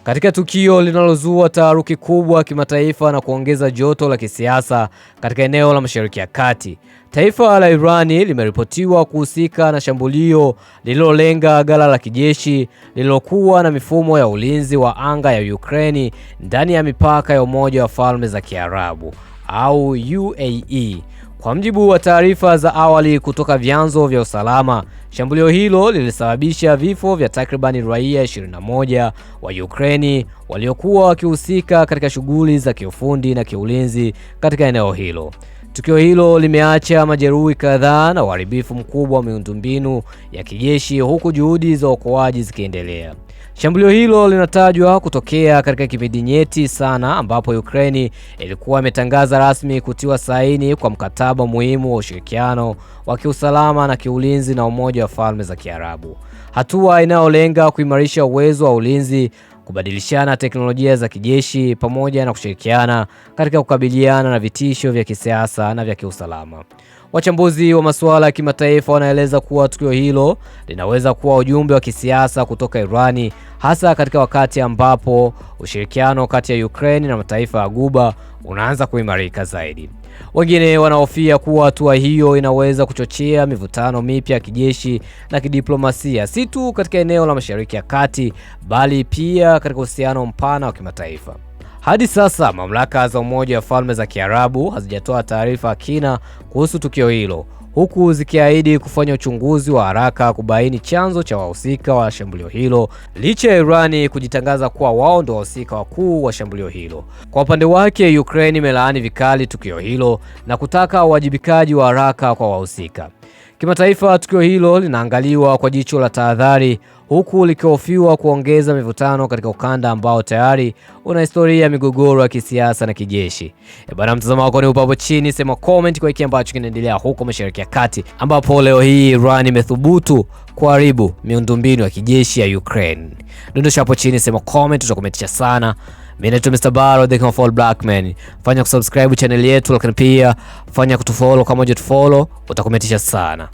Katika tukio linalozua taharuki kubwa kimataifa na kuongeza joto la kisiasa katika eneo la Mashariki ya Kati, taifa la Irani limeripotiwa kuhusika na shambulio lililolenga ghala la kijeshi lililokuwa na mifumo ya ulinzi wa anga ya Ukraine ndani ya mipaka ya Umoja wa Falme za Kiarabu au UAE. Kwa mjibu wa taarifa za awali kutoka vyanzo vya usalama, shambulio hilo lilisababisha vifo vya takribani raia 21 wa Ukraine waliokuwa wakihusika katika shughuli za kiufundi na kiulinzi katika eneo hilo. Tukio hilo limeacha majeruhi kadhaa na uharibifu mkubwa wa miundombinu ya kijeshi, huku juhudi za uokoaji zikiendelea. Shambulio hilo linatajwa kutokea katika kipindi nyeti sana ambapo Ukraine ilikuwa imetangaza rasmi kutiwa saini kwa mkataba muhimu wa ushirikiano wa kiusalama na kiulinzi na Umoja wa Falme za Kiarabu. Hatua inayolenga kuimarisha uwezo wa ulinzi, kubadilishana teknolojia za kijeshi pamoja na kushirikiana katika kukabiliana na vitisho vya kisiasa na vya kiusalama. Wachambuzi wa masuala ya kimataifa wanaeleza kuwa tukio hilo linaweza kuwa ujumbe wa kisiasa kutoka Irani, hasa katika wakati ambapo ushirikiano kati ya Ukraine na mataifa ya Ghuba unaanza kuimarika zaidi. Wengine wanahofia kuwa hatua hiyo inaweza kuchochea mivutano mipya ya kijeshi na kidiplomasia, si tu katika eneo la Mashariki ya Kati bali pia katika uhusiano mpana wa kimataifa. Hadi sasa mamlaka za Umoja wa Falme za Kiarabu hazijatoa taarifa kina kuhusu tukio hilo, huku zikiahidi kufanya uchunguzi wa haraka kubaini chanzo cha wahusika wa shambulio hilo, licha ya Irani kujitangaza kuwa wao ndio wahusika wakuu wa shambulio hilo. Kwa upande wake, Ukraine imelaani vikali tukio hilo na kutaka uwajibikaji wa haraka kwa wahusika. Kimataifa, tukio hilo linaangaliwa kwa jicho la tahadhari, huku likihofiwa kuongeza mivutano katika ukanda ambao tayari una historia ya migogoro ya kisiasa na kijeshi. Bwana, mtazamo wako ni upo hapo chini, sema comment kwa hiki ambacho kinaendelea huko Mashariki ya Kati, ambapo leo hii Iran imethubutu kuharibu miundombinu ya kijeshi ya Ukraine. Dondosha hapo chini, sema comment, tutakometisha sana. Mimi ni Mr. Baro, the Comfort Black Man. Fanya kusubscribe channel yetu, lakini pia fanya kutufollow kama hujatufollow, utakometisha sana.